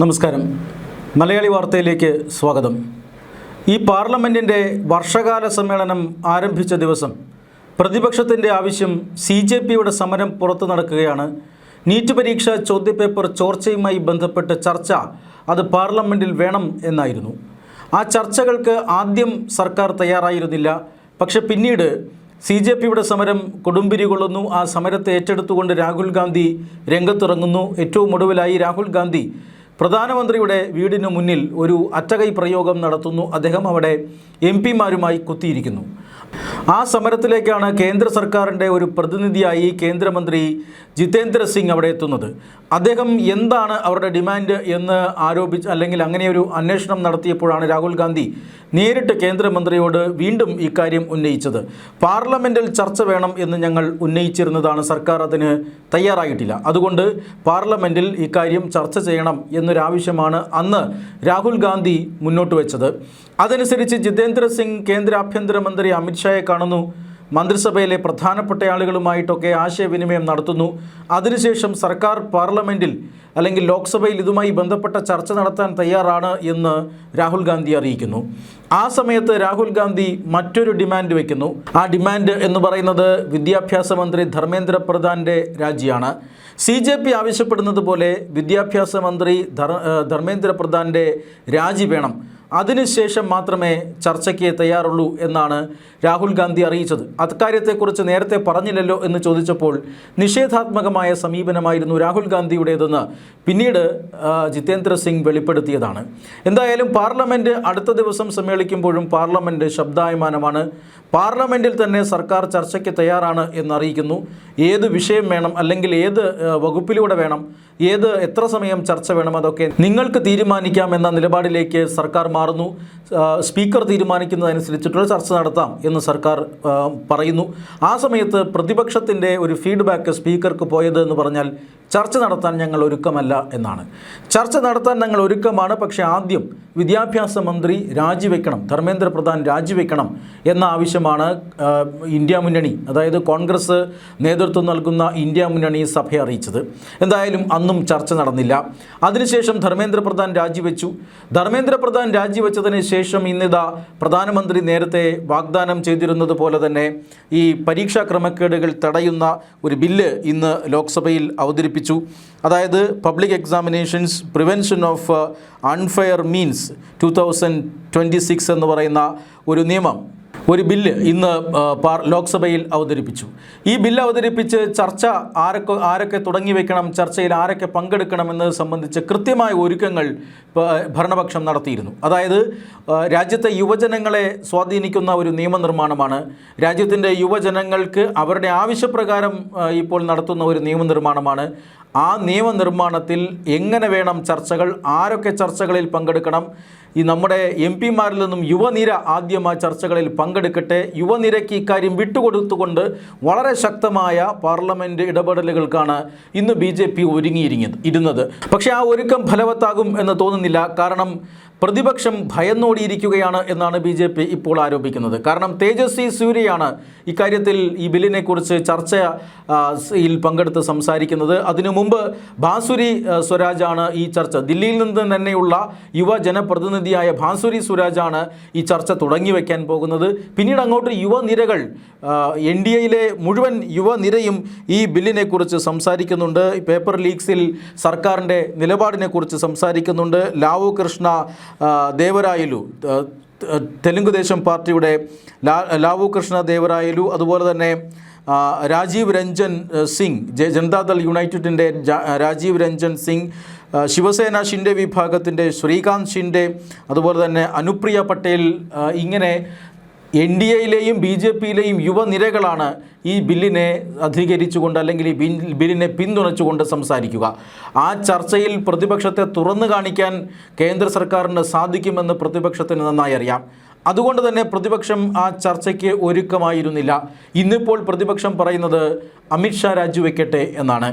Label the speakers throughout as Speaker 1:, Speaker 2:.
Speaker 1: നമസ്കാരം. മലയാളി വാർത്തയിലേക്ക് സ്വാഗതം. ഈ പാർലമെൻറ്റിൻ്റെ വർഷകാല സമ്മേളനം ആരംഭിച്ച ദിവസം പ്രതിപക്ഷത്തിൻ്റെ ആവശ്യം CJPയുടെ സമരം പുറത്തു നടക്കുകയാണ്. നീറ്റ് പരീക്ഷ ചോദ്യപേപ്പർ ചോർച്ചയുമായി ബന്ധപ്പെട്ട് ചർച്ച അത് പാർലമെൻറ്റിൽ വേണം എന്നായിരുന്നു. ആ ചർച്ചകൾക്ക് ആദ്യം സർക്കാർ തയ്യാറായിരുന്നില്ല. പക്ഷെ പിന്നീട് CJPയുടെ സമരം കൊടുമ്പിരി കൊള്ളുന്നു. ആ സമരത്തെ ഏറ്റെടുത്തുകൊണ്ട് രാഹുൽ ഗാന്ധി രംഗത്തിറങ്ങുന്നു. ഏറ്റവും ഒടുവിലായി രാഹുൽ ഗാന്ധി പ്രധാനമന്ത്രിയുടെ വീടിന് മുന്നിൽ ഒരു അറ്റകൈ പ്രയോഗം നടത്തുന്നു. അദ്ദേഹം അവിടെ MP-മാരുമായി കുത്തിയിരിക്കുന്നു. ആ സമരത്തിലേക്കാണ് കേന്ദ്ര സർക്കാരിൻ്റെ ഒരു പ്രതിനിധിയായി കേന്ദ്രമന്ത്രി ജിതേന്ദ്ര സിംഗ് അവിടെ എത്തുന്നത്. അദ്ദേഹം എന്താണ് അവരുടെ ഡിമാൻഡ് എന്ന് ആരോപിച്ച് അല്ലെങ്കിൽ അങ്ങനെ ഒരു അന്വേഷണം നടത്തിയപ്പോഴാണ് രാഹുൽ ഗാന്ധി നേരിട്ട് കേന്ദ്രമന്ത്രിയോട് വീണ്ടും ഇക്കാര്യം ഉന്നയിച്ചത്. പാർലമെൻറ്റിൽ ചർച്ച വേണം എന്ന് ഞങ്ങൾ ഉന്നയിച്ചിരുന്നതാണ്, സർക്കാർ അതിന് തയ്യാറായിട്ടില്ല. അതുകൊണ്ട് പാർലമെൻറ്റിൽ ഇക്കാര്യം ചർച്ച ചെയ്യണം എന്നൊരാവശ്യമാണ് അന്ന് രാഹുൽ ഗാന്ധി മുന്നോട്ട് വെച്ചത്. അതനുസരിച്ച് ജിതേന്ദ്ര സിംഗ് കേന്ദ്ര ആഭ്യന്തരമന്ത്രി അമിത്ഷായെ കാണുന്നു. മന്ത്രിസഭയിലെ പ്രധാനപ്പെട്ട ആളുകളുമായിട്ടൊക്കെ ആശയവിനിമയം നടത്തുന്നു. അതിനുശേഷം സർക്കാർ പാർലമെൻറ്റിൽ അല്ലെങ്കിൽ ലോക്സഭയിൽ ഇതുമായി ബന്ധപ്പെട്ട ചർച്ച നടത്താൻ തയ്യാറാണ് എന്ന് രാഹുൽ ഗാന്ധി അറിയിക്കുന്നു. ആ സമയത്ത് രാഹുൽ ഗാന്ധി മറ്റൊരു ഡിമാൻഡ് വയ്ക്കുന്നു. ആ ഡിമാൻഡ് എന്ന് പറയുന്നത് വിദ്യാഭ്യാസ മന്ത്രി ധർമ്മേന്ദ്ര പ്രധാൻ്റെ രാജിയാണ്. CJP ആവശ്യപ്പെടുന്നത് പോലെ വിദ്യാഭ്യാസ മന്ത്രി ധർമ്മേന്ദ്ര പ്രധാൻ്റെ രാജി വേണം. അതിനുശേഷം മാത്രമേ ചർച്ചയ്ക്ക് തയ്യാറുള്ളൂ എന്നാണ് രാഹുൽ ഗാന്ധി അറിയിച്ചത്. അക്കാര്യത്തെക്കുറിച്ച് നേരത്തെ പറഞ്ഞില്ലല്ലോ എന്ന് ചോദിച്ചപ്പോൾ നിഷേധാത്മകമായ സമീപനമായിരുന്നു രാഹുൽ ഗാന്ധിയുടേതെന്ന് പിന്നീട് ജിതേന്ദ്ര സിംഗ് വെളിപ്പെടുത്തിയതാണ്. എന്തായാലും പാർലമെൻറ്റ് അടുത്ത ദിവസം സമ്മേളിക്കുമ്പോഴും പാർലമെൻറ്റ് ശബ്ദായമാനമാണ്. പാർലമെൻറ്റിൽ തന്നെ സർക്കാർ ചർച്ചയ്ക്ക് തയ്യാറാണ് എന്നറിയിക്കുന്നു. ഏത് വിഷയം വേണം അല്ലെങ്കിൽ ഏത് വകുപ്പിലൂടെ വേണം, എത്ര സമയം ചർച്ച വേണം, അതൊക്കെ നിങ്ങൾക്ക് തീരുമാനിക്കാം എന്ന നിലപാടിലേക്ക് സർക്കാർ മാറുന്നു. സ്പീക്കർ തീരുമാനിക്കുന്നതനുസരിച്ചിട്ടുള്ള ചർച്ച നടത്താം എന്ന് സർക്കാർ പറയുന്നു. ആ സമയത്ത് പ്രതിപക്ഷത്തിൻ്റെ ഒരു ഫീഡ്ബാക്ക് സ്പീക്കർക്ക് പോയത് എന്ന് പറഞ്ഞാൽ ചർച്ച നടത്താൻ ഞങ്ങൾ ഒരുക്കമല്ല എന്നാണ്. ചർച്ച നടത്താൻ ഞങ്ങൾ ഒരുക്കമാണ്, പക്ഷേ ആദ്യം വിദ്യാഭ്യാസ മന്ത്രി രാജിവെക്കണം, ധർമ്മേന്ദ്ര പ്രധാൻ രാജിവെക്കണം എന്ന ആവശ്യമാണ് ഇന്ത്യ മുന്നണി, അതായത് കോൺഗ്രസ് നേതൃത്വം നൽകുന്ന ഇന്ത്യ മുന്നണി സഭയെ അറിയിച്ചത്. എന്തായാലും അന്നും ചർച്ച നടന്നില്ല. അതിനുശേഷം ധർമ്മേന്ദ്ര പ്രധാൻ രാജിവെച്ചു. ധർമ്മേന്ദ്ര പ്രധാൻ രാജിവെച്ചതിന് ശേഷം ഇന്നിതാ പ്രധാനമന്ത്രി നേരത്തെ വാഗ്ദാനം ചെയ്തിരുന്നത് പോലെ തന്നെ ഈ പരീക്ഷാ ക്രമക്കേടുകൾ തടയുന്ന ഒരു ബില്ല് ഇന്ന് ലോക്സഭയിൽ അവതരിപ്പിച്ചു. അതായത് public examinations prevention of unfair means 2026 എന്ന് പറയുന്ന ഒരു നിയമം, ഒരു ബില്ല് ഇന്ന് ലോക്സഭയിൽ അവതരിപ്പിച്ചു. ഈ ബില്ല് അവതരിപ്പിച്ച് ചർച്ച ആരൊക്കെ തുടങ്ങി വെക്കണം, ചർച്ചയിൽ ആരൊക്കെ പങ്കെടുക്കണം എന്നത് സംബന്ധിച്ച് കൃത്യമായ ഒരുക്കങ്ങൾ ഭരണപക്ഷം നടത്തിയിരുന്നു. അതായത് രാജ്യത്തെ യുവജനങ്ങളെ സ്വാധീനിക്കുന്ന ഒരു നിയമനിർമ്മാണമാണ്. രാജ്യത്തിൻ്റെ യുവജനങ്ങൾക്ക് അവരുടെ ആവശ്യപ്രകാരം ഇപ്പോൾ നടത്തുന്ന ഒരു നിയമനിർമ്മാണമാണ്. ആ നിയമനിർമ്മാണത്തിൽ എങ്ങനെ വേണം ചർച്ചകൾ, ആരൊക്കെ ചർച്ചകളിൽ പങ്കെടുക്കണം, ഈ നമ്മുടെ MP-മാരിൽ നിന്നും യുവനിര ആദ്യം ആ ചർച്ചകളിൽ പങ്കെടുക്കട്ടെ. യുവനിരയ്ക്ക് ഇക്കാര്യം വിട്ടുകൊടുത്തുകൊണ്ട് വളരെ ശക്തമായ പാർലമെൻറ്റ് ഇടപെടലുകൾക്കാണ് ഇന്ന് BJP ഒരുങ്ങിയിരുന്നത്. പക്ഷേ ആ ഒരുക്കം ഫലവത്താകും എന്ന് തോന്നുന്നില്ല. കാരണം പ്രതിപക്ഷം ഭയന്നോടിയിരിക്കുകയാണ് എന്നാണ് BJP ഇപ്പോൾ ആരോപിക്കുന്നത്. കാരണം തേജസ്വി സൂര്യയാണ് ഇക്കാര്യത്തിൽ ഈ ബില്ലിനെക്കുറിച്ച് ചർച്ചയിൽ പങ്കെടുത്ത് സംസാരിക്കുന്നത്. അതിനു മുമ്പ് ബാസുരി സ്വരാജാണ് ഈ ചർച്ച, ദില്ലിയിൽ നിന്ന് തന്നെയുള്ള യുവജനപ്രതിനിധിയായ ബാസുരി സ്വരാജാണ് ഈ ചർച്ച തുടങ്ങി വയ്ക്കാൻ പോകുന്നത്. പിന്നീട് അങ്ങോട്ട് യുവനിരകൾ, NDAയിലെ മുഴുവൻ യുവനിരയും ഈ ബില്ലിനെക്കുറിച്ച് സംസാരിക്കുന്നുണ്ട്. പേപ്പർ ലീക്സിൽ സർക്കാരിൻ്റെ നിലപാടിനെക്കുറിച്ച് സംസാരിക്കുന്നുണ്ട്. ലാവു കൃഷ്ണ ദേവരായലു, തെലുങ്കുദേശം പാർട്ടിയുടെ ലാവു കൃഷ്ണ ദേവരായലു, അതുപോലെ തന്നെ രാജീവ് രഞ്ജൻ സിംഗ്, ജനതാദൾ യുണൈറ്റഡിൻ്റെ രാജീവ് രഞ്ജൻ സിംഗ്, ശിവസേന ഷിൻഡെ വിഭാഗത്തിൻ്റെ ശ്രീകാന്ത് ഷിൻഡെ, അതുപോലെ തന്നെ അനുപ്രിയ പട്ടേൽ, ഇങ്ങനെ NDAയിലെയും BJPയിലെയും യുവനിരകളാണ് ഈ ബില്ലിനെ അധികരിച്ചുകൊണ്ട് അല്ലെങ്കിൽ ഈ ബില്ലിനെ പിന്തുണച്ചുകൊണ്ട് സംസാരിക്കുക. ആ ചർച്ചയിൽ പ്രതിപക്ഷത്തെ തുറന്നു കാണിക്കാൻ കേന്ദ്ര സർക്കാരിന് സാധിക്കുമെന്ന് പ്രതിപക്ഷത്തിന് നന്നായി അറിയാം. അതുകൊണ്ട് തന്നെ പ്രതിപക്ഷം ആ ചർച്ചയ്ക്ക് ഒരുക്കമായിരുന്നില്ല. ഇന്നിപ്പോൾ പ്രതിപക്ഷം പറയുന്നത് അമിത്ഷാ രാജിവെക്കട്ടെ എന്നാണ്.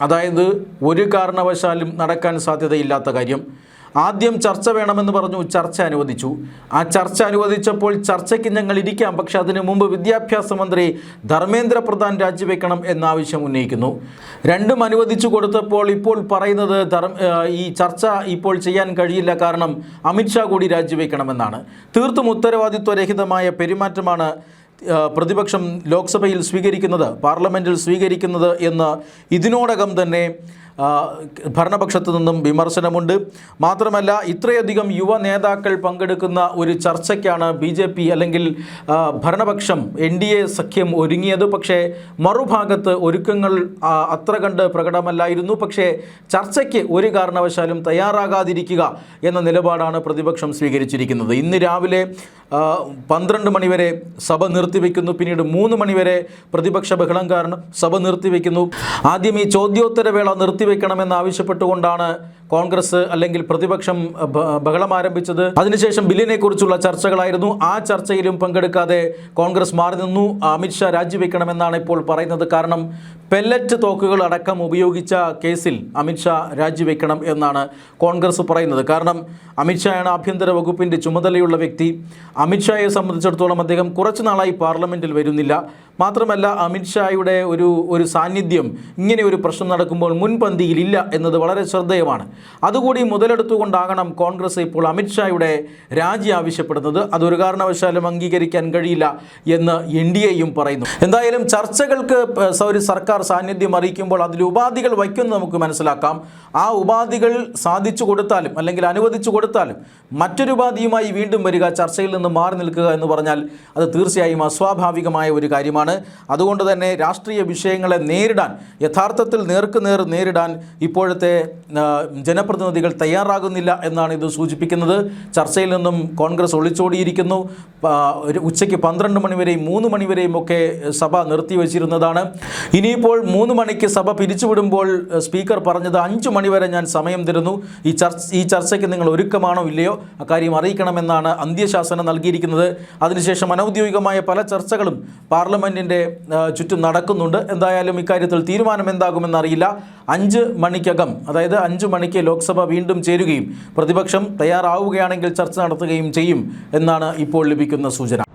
Speaker 1: അതായത് ഒരു കാരണവശാലും നടക്കാൻ സാധ്യതയില്ലാത്ത കാര്യം. ആദ്യം ചർച്ച വേണമെന്ന് പറഞ്ഞു, ചർച്ച അനുവദിച്ചു. ആ ചർച്ച അനുവദിച്ചപ്പോൾ ചർച്ചയ്ക്ക് ഞങ്ങൾ ഇരിക്കാം, പക്ഷേ അതിനു മുമ്പ് വിദ്യാഭ്യാസ മന്ത്രി ധർമ്മേന്ദ്ര പ്രധാൻ രാജിവെക്കണം എന്ന ആവശ്യം ഉന്നയിക്കുന്നു. രണ്ടും അനുവദിച്ചു കൊടുത്തപ്പോൾ ഇപ്പോൾ പറയുന്നത് ഈ ചർച്ച ഇപ്പോൾ ചെയ്യാൻ കഴിയില്ല, കാരണം അമിത്ഷാ കൂടി രാജിവെക്കണമെന്നാണ്. തീർത്തും ഉത്തരവാദിത്വരഹിതമായ പെരുമാറ്റമാണ് പ്രതിപക്ഷം ലോക്സഭയിൽ സ്വീകരിക്കുന്നത്, പാർലമെൻറ്റിൽ സ്വീകരിക്കുന്നത് എന്ന് ഇതിനോടകം തന്നെ ഭരണപക്ഷത്തു നിന്നും വിമർശനമുണ്ട്. മാത്രമല്ല, ഇത്രയധികം യുവ നേതാക്കൾ പങ്കെടുക്കുന്ന ഒരു ചർച്ചയ്ക്കാണ് BJP അല്ലെങ്കിൽ ഭരണപക്ഷം NDA സഖ്യം ഒരുങ്ങിയത്. പക്ഷേ മറുഭാഗത്ത് ഒരുക്കങ്ങൾ അത്ര കണ്ട് പ്രകടമല്ലായിരുന്നു. പക്ഷേ ചർച്ചയ്ക്ക് ഒരു കാരണവശാലും തയ്യാറാകാതിരിക്കുക എന്ന നിലപാടാണ് പ്രതിപക്ഷം സ്വീകരിച്ചിരിക്കുന്നത്. ഇന്ന് രാവിലെ 12 മണിവരെ സഭ നിർത്തിവെക്കുന്നു. പിന്നീട് 3 മണിവരെ പ്രതിപക്ഷ ബഹളം കാരണം സഭ നിർത്തിവെക്കുന്നു. ആദ്യം ഈ ചോദ്യോത്തരവേള നിർത്തിവെക്കണമെന്നാവശ്യപ്പെട്ടുകൊണ്ടാണ് കോൺഗ്രസ് അല്ലെങ്കിൽ പ്രതിപക്ഷം ബഹളം ആരംഭിച്ചത്. അതിനുശേഷം ബില്ലിനെക്കുറിച്ചുള്ള ചർച്ചകളായിരുന്നു. ആ ചർച്ചയിലും പങ്കെടുക്കാതെ കോൺഗ്രസ് മാറി നിന്നു. അമിത്ഷാ രാജിവെക്കണമെന്നാണ് ഇപ്പോൾ പറയുന്നത്. കാരണം പെല്ലറ്റ് തോക്കുകൾ അടക്കം ഉപയോഗിച്ച കേസിൽ അമിത്ഷാ രാജിവെക്കണം എന്നാണ് കോൺഗ്രസ് പറയുന്നത്. കാരണം അമിത്ഷായാണ് ആഭ്യന്തര വകുപ്പിൻ്റെ ചുമതലയുള്ള വ്യക്തി. അമിത്ഷായെ സംബന്ധിച്ചിടത്തോളം അദ്ദേഹം കുറച്ചു നാളായി പാർലമെൻറ്റിൽ വരുന്നില്ല. മാത്രമല്ല, അമിത്ഷായുടെ ഒരു സാന്നിധ്യം ഇങ്ങനെ ഒരു പ്രശ്നം നടക്കുമ്പോൾ മുൻപന്തിയിലില്ല എന്നത് വളരെ ശ്രദ്ധേയമാണ്. അതുകൂടി മുതലെടുത്തുകൊണ്ടാകണം കോൺഗ്രസ് ഇപ്പോൾ അമിത്ഷായുടെ രാജി ആവശ്യപ്പെടുന്നത്. അതൊരു കാരണവശാലും അംഗീകരിക്കാൻ കഴിയില്ല എന്ന് NDAയും പറയുന്നു. എന്തായാലും ചർച്ചകൾക്ക് ഒരു സർക്കാർ സാന്നിധ്യം അറിയിക്കുമ്പോൾ അതിൽ ഉപാധികൾ വയ്ക്കുന്നത് നമുക്ക് മനസ്സിലാക്കാം. ആ ഉപാധികൾ സാധിച്ചു കൊടുത്താലും അല്ലെങ്കിൽ അനുവദിച്ചു കൊടുത്താലും മറ്റൊരു ഉപാധിയുമായി വീണ്ടും വരിക, ചർച്ചയിൽ നിന്ന് മാറി നിൽക്കുക എന്ന് പറഞ്ഞാൽ അത് തീർച്ചയായും അസ്വാഭാവികമായ ഒരു കാര്യമാണ്. അതുകൊണ്ട് തന്നെ രാഷ്ട്രീയ വിഷയങ്ങളെ നേരിടാൻ, യഥാർത്ഥത്തിൽ നേർക്കുനേർ നേരിടാൻ ഇപ്പോഴത്തെ ജനപ്രതിനിധികൾ തയ്യാറാകുന്നില്ല എന്നാണ് ഇത് സൂചിപ്പിക്കുന്നത്. ചർച്ചയിൽ നിന്നും കോൺഗ്രസ് ഒളിച്ചോടിയിരിക്കുന്നു. ഉച്ചയ്ക്ക് 12 മണിവരെയും 3 മണിവരെയും ഒക്കെ സഭ നിർത്തിവെച്ചിരുന്നതാണ്. ഇനിയിപ്പോൾ 3 മണിക്ക് സഭ പിരിച്ചുവിടുമ്പോൾ സ്പീക്കർ പറഞ്ഞത് 5 മണിവരെ ഞാൻ സമയം തരുന്നു, ഈ ചർച്ചയ്ക്ക് നിങ്ങൾ ഒരുക്കമാണോ ഇല്ലയോ അക്കാര്യം അറിയിക്കണമെന്നാണ് അന്ത്യശാസനം നൽകിയിരിക്കുന്നത്. അതിനുശേഷം അനൗദ്യോഗികമായ പല ചർച്ചകളും പാർലമെൻറ്റിൻ്റെ ചുറ്റും നടക്കുന്നുണ്ട്. എന്തായാലും ഇക്കാര്യത്തിൽ തീരുമാനം എന്താകുമെന്നറിയില്ല. 5 മണിക്കകം, അതായത് 5 മണിക്ക് ലോക്സഭ വീണ്ടും ചേരുകയും പ്രതിപക്ഷം തയ്യാറാവുകയാണെങ്കിൽ ചർച്ച നടത്തുകയും ചെയ്യും എന്നാണ് ഇപ്പോൾ ലഭിക്കുന്ന സൂചന.